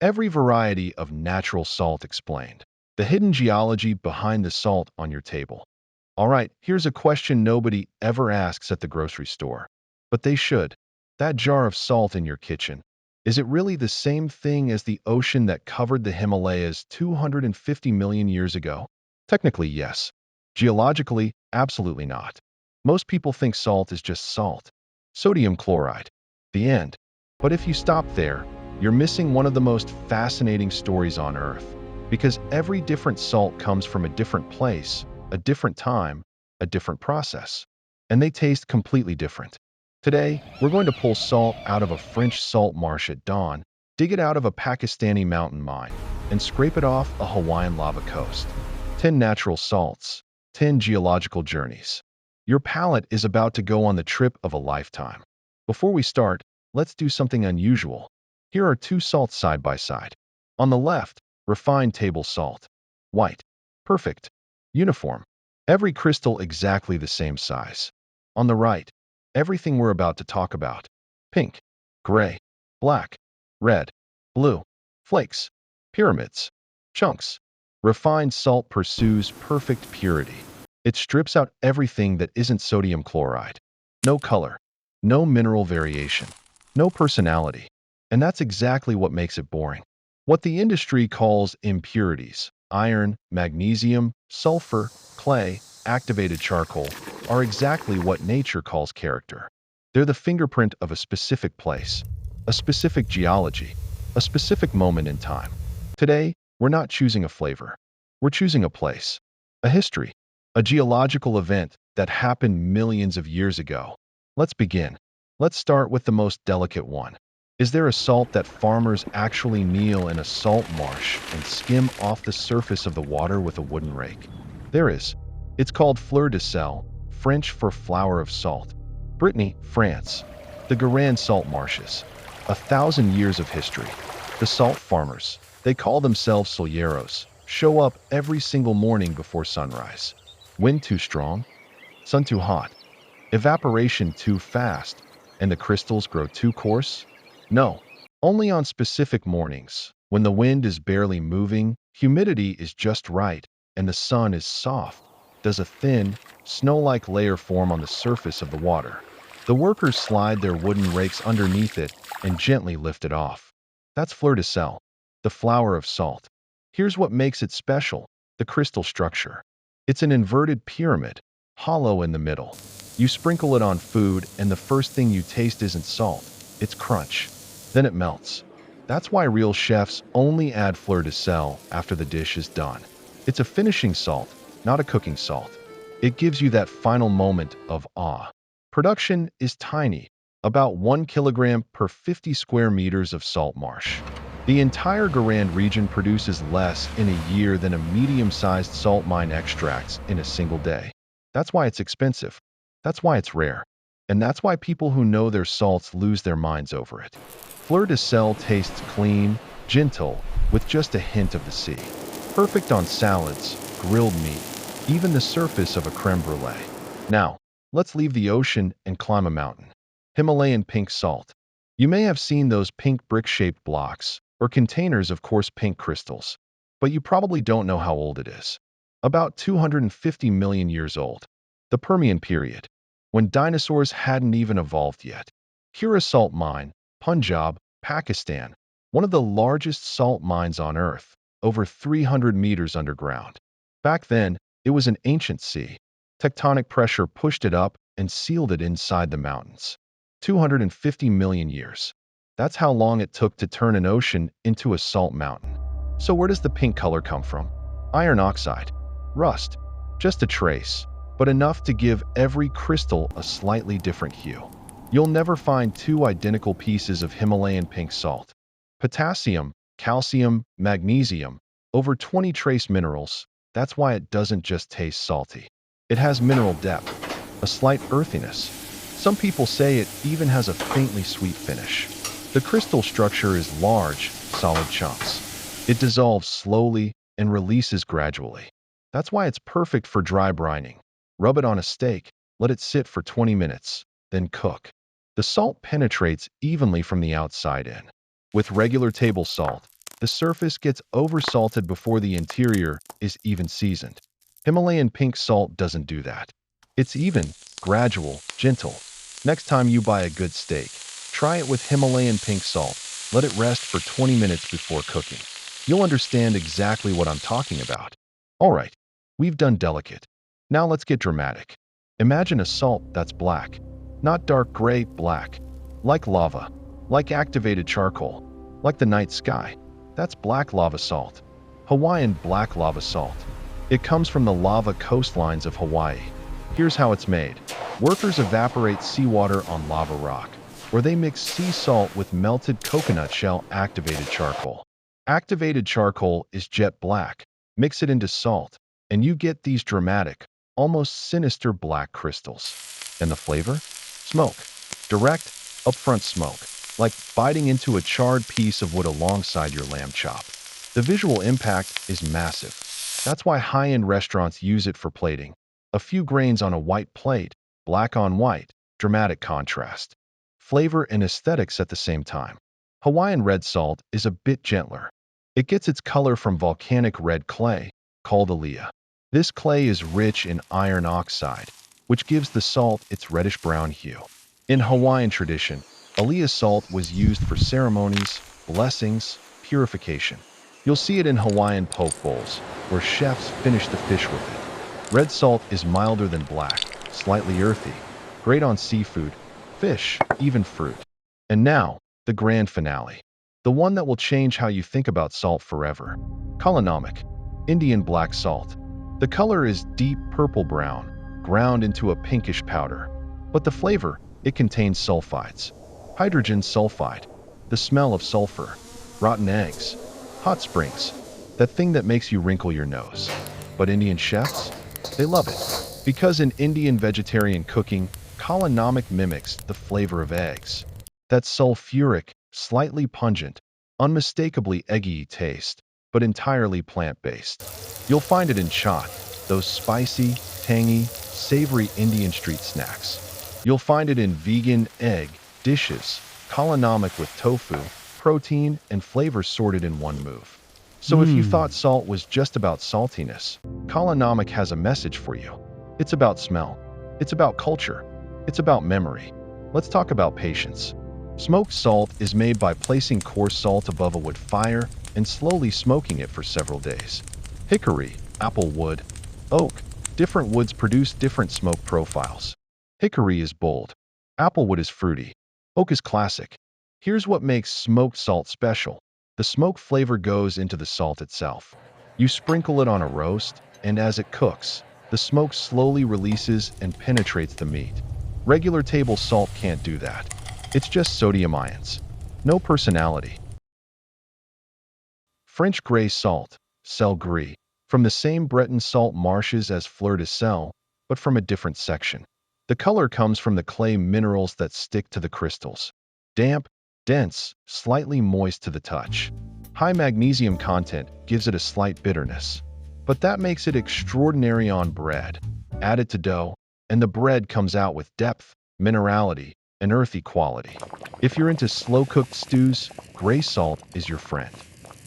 Every variety of natural salt explained. The hidden geology behind the salt on your table. All right, here's a question nobody ever asks at the grocery store. But they should. That jar of salt in your kitchen, is it really the same thing as the ocean that covered the Himalayas 250 million years ago? Technically, yes. Geologically, absolutely not. Most people think salt is just salt. Sodium chloride. The end. But if you stop there, you're missing one of the most fascinating stories on Earth. Because every different salt comes from a different place, a different time, a different process. And they taste completely different. Today, we're going to pull salt out of a French salt marsh at dawn, dig it out of a Pakistani mountain mine, and scrape it off a Hawaiian lava coast. 10 natural salts, 10 geological journeys. Your palate is about to go on the trip of a lifetime. Before we start, let's do something unusual. Here are two salts side by side. On the left, refined table salt. White. Perfect. Uniform. Every crystal exactly the same size. On the right, everything we're about to talk about. Pink, gray, black, red, blue, flakes, pyramids, chunks. Refined salt pursues perfect purity. It strips out everything that isn't sodium chloride. No color, no mineral variation, no personality. And that's exactly what makes it boring. What the industry calls impurities, iron, magnesium, sulfur, clay, activated charcoal, are exactly what nature calls character. They're the fingerprint of a specific place, a specific geology, a specific moment in time. Today, we're not choosing a flavor. We're choosing a place, a history, a geological event that happened millions of years ago. Let's begin. Let's start with the most delicate one. Is there a salt that farmers actually kneel in a salt marsh and skim off the surface of the water with a wooden rake? There is. It's called Fleur de Sel, French for flower of salt. Brittany, France. The Guérande salt marshes. 1,000 years of history. The salt farmers, they call themselves soleros, show up every single morning before sunrise. Wind too strong? Sun too hot? Evaporation too fast? And the crystals grow too coarse? No, only on specific mornings, when the wind is barely moving, humidity is just right, and the sun is soft, does a thin, snow-like layer form on the surface of the water. The workers slide their wooden rakes underneath it and gently lift it off. That's Fleur de Sel, the flower of salt. Here's what makes it special, the crystal structure. It's an inverted pyramid, hollow in the middle. You sprinkle it on food, and the first thing you taste isn't salt, it's crunch. Then it melts. That's why real chefs only add Fleur de Sel after the dish is done. It's a finishing salt, not a cooking salt. It gives you that final moment of awe. Production is tiny, about 1 kilogram per 50 square meters of salt marsh. The entire Guérande region produces less in a year than a medium-sized salt mine extracts in a single day. That's why it's expensive. That's why it's rare. And that's why people who know their salts lose their minds over it. Fleur de Sel tastes clean, gentle, with just a hint of the sea. Perfect on salads, grilled meat, even the surface of a creme brulee. Now, let's leave the ocean and climb a mountain. Himalayan pink salt. You may have seen those pink brick-shaped blocks, or containers of coarse pink crystals, but you probably don't know how old it is. About 250 million years old. The Permian period, when dinosaurs hadn't even evolved yet. Kira salt mine, Punjab, Pakistan, one of the largest salt mines on Earth, over 300 meters underground. Back then, it was an ancient sea. Tectonic pressure pushed it up and sealed it inside the mountains. 250 million years. That's how long it took to turn an ocean into a salt mountain. So where does the pink color come from? Iron oxide. Rust. Just a trace, but enough to give every crystal a slightly different hue. You'll never find two identical pieces of Himalayan pink salt. Potassium, calcium, magnesium, over 20 trace minerals. That's why it doesn't just taste salty. It has mineral depth, a slight earthiness. Some people say it even has a faintly sweet finish. The crystal structure is large, solid chunks. It dissolves slowly and releases gradually. That's why it's perfect for dry brining. Rub it on a steak, let it sit for 20 minutes, then cook. The salt penetrates evenly from the outside in. With regular table salt, The surface gets oversalted before the interior is even seasoned. Himalayan pink salt doesn't do that. It's even, gradual, gentle. Next time you buy a good steak, try it with Himalayan pink salt. Let it rest for 20 minutes before cooking. You'll understand exactly what I'm talking about. All right, we've done delicate. Now let's get dramatic. Imagine a salt that's black, not dark gray, black, like lava, like activated charcoal, like the night sky. That's black lava salt. Hawaiian black lava salt. It comes from the lava coastlines of Hawaii. Here's how it's made. Workers evaporate seawater on lava rock, where they mix sea salt with melted coconut shell activated charcoal. Activated charcoal is jet black. Mix it into salt, and you get these dramatic, almost sinister black crystals. And the flavor? Smoke. Direct, upfront smoke, like biting into a charred piece of wood alongside your lamb chop. The visual impact is massive. That's why high-end restaurants use it for plating. A few grains on a white plate, black on white, dramatic contrast. Flavor and aesthetics at the same time. Hawaiian red salt is a bit gentler. It gets its color from volcanic red clay, called alea. This clay is rich in iron oxide, which gives the salt its reddish-brown hue. In Hawaiian tradition, alea salt was used for ceremonies, blessings, purification. You'll see it in Hawaiian poke bowls, where chefs finish the fish with it. Red salt is milder than black, slightly earthy, great on seafood, fish, even fruit. And now, the grand finale. The one that will change how you think about salt forever. Namak, Indian black salt. The color is deep purple-brown, ground into a pinkish powder. But the flavor, it contains sulfides. Hydrogen sulfide, the smell of sulfur, rotten eggs, hot springs, that thing that makes you wrinkle your nose. But Indian chefs, they love it. Because in Indian vegetarian cooking, kala namak mimics the flavor of eggs. That sulfuric, slightly pungent, unmistakably eggy taste, but entirely plant-based. You'll find it in chaat, those spicy, tangy, savory Indian street snacks. You'll find it in vegan egg dishes, kala namak with tofu, protein, and flavor sorted in one move. So if you thought salt was just about saltiness, kala namak has a message for you. It's about smell. It's about culture. It's about memory. Let's talk about patience. Smoked salt is made by placing coarse salt above a wood fire and slowly smoking it for several days. Hickory, apple wood, oak. Different woods produce different smoke profiles. Hickory is bold. Applewood is fruity. Oak is classic. Here's what makes smoked salt special. The smoke flavor goes into the salt itself. You sprinkle it on a roast, and as it cooks, the smoke slowly releases and penetrates the meat. Regular table salt can't do that. It's just sodium ions. No personality. French gray salt, Sel Gris, from the same Breton salt marshes as Fleur de Sel, but from a different section. The color comes from the clay minerals that stick to the crystals. Damp, dense, slightly moist to the touch. High magnesium content gives it a slight bitterness. But that makes it extraordinary on bread. Add it to dough, and the bread comes out with depth, minerality, and earthy quality. If you're into slow-cooked stews, gray salt is your friend.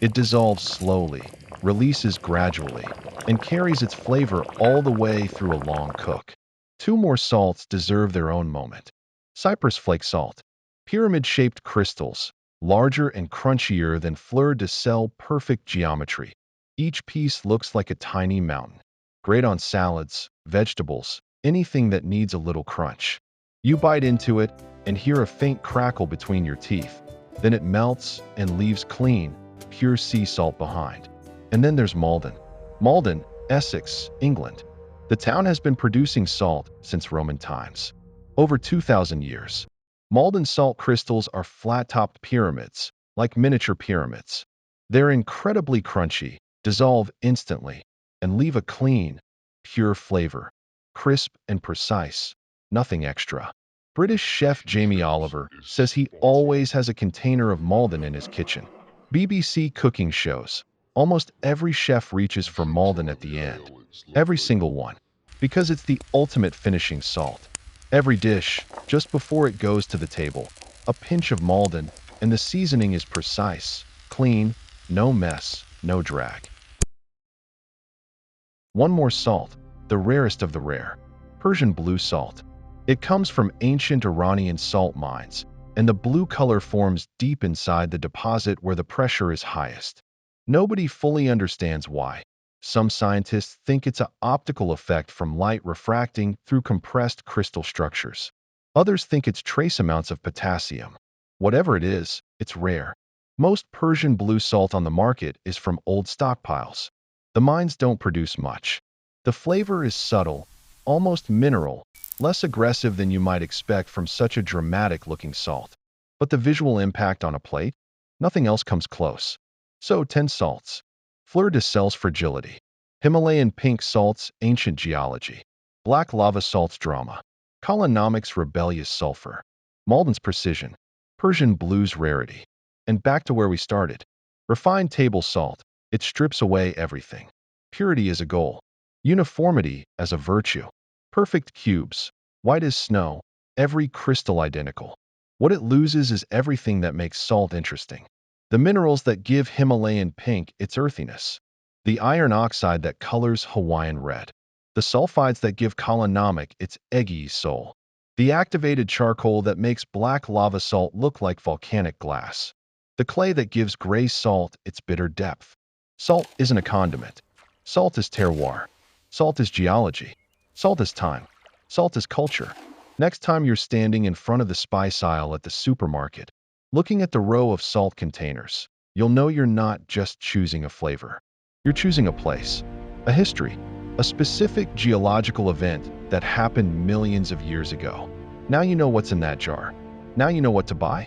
It dissolves slowly, releases gradually, and carries its flavor all the way through a long cook. Two more salts deserve their own moment. Cyprus flake salt. Pyramid-shaped crystals, larger and crunchier than Fleur de Sel, perfect geometry. Each piece looks like a tiny mountain. Great on salads, vegetables, anything that needs a little crunch. You bite into it and hear a faint crackle between your teeth. Then it melts and leaves clean, pure sea salt behind. And then there's Maldon. Maldon, Essex, England. The town has been producing salt since Roman times. Over 2,000 years. Maldon salt crystals are flat-topped pyramids, like miniature pyramids. They're incredibly crunchy, dissolve instantly, and leave a clean, pure flavor. Crisp and precise. Nothing extra. British chef Jamie Oliver says he always has a container of Maldon in his kitchen. BBC cooking shows. Almost every chef reaches for Maldon at the end. Every single one. Because it's the ultimate finishing salt. Every dish, just before it goes to the table, a pinch of Maldon, and the seasoning is precise, clean, No mess, no drag. One more salt, the rarest of the rare, Persian blue salt. It comes from ancient Iranian salt mines, and the blue color forms deep inside the deposit where the pressure is highest. Nobody fully understands why. Some scientists think it's an optical effect from light refracting through compressed crystal structures. Others think it's trace amounts of potassium. Whatever it is, it's rare. Most Persian blue salt on the market is from old stockpiles. The mines don't produce much. The flavor is subtle, almost mineral, less aggressive than you might expect from such a dramatic-looking salt. But the visual impact on a plate? Nothing else comes close. So 10 salts. Fleur de Sel's fragility. Himalayan pink salts, ancient geology. Black lava salts drama. Namac's rebellious sulfur. Maldon's precision. Persian blue's rarity. And back to where we started. Refined table salt. It strips away everything. Purity is a goal. Uniformity as a virtue. Perfect cubes, white as snow, every crystal identical. What it loses is everything that makes salt interesting. The minerals that give Himalayan pink its earthiness. The iron oxide that colors Hawaiian red. The sulfides that give Namak its eggy soul. The activated charcoal that makes black lava salt look like volcanic glass. The clay that gives gray salt its bitter depth. Salt isn't a condiment. Salt is terroir. Salt is geology. Salt is time. Salt is culture. Next time you're standing in front of the spice aisle at the supermarket, looking at the row of salt containers, you'll know you're not just choosing a flavor. You're choosing a place, a history, a specific geological event that happened millions of years ago. Now you know what's in that jar. Now you know what to buy.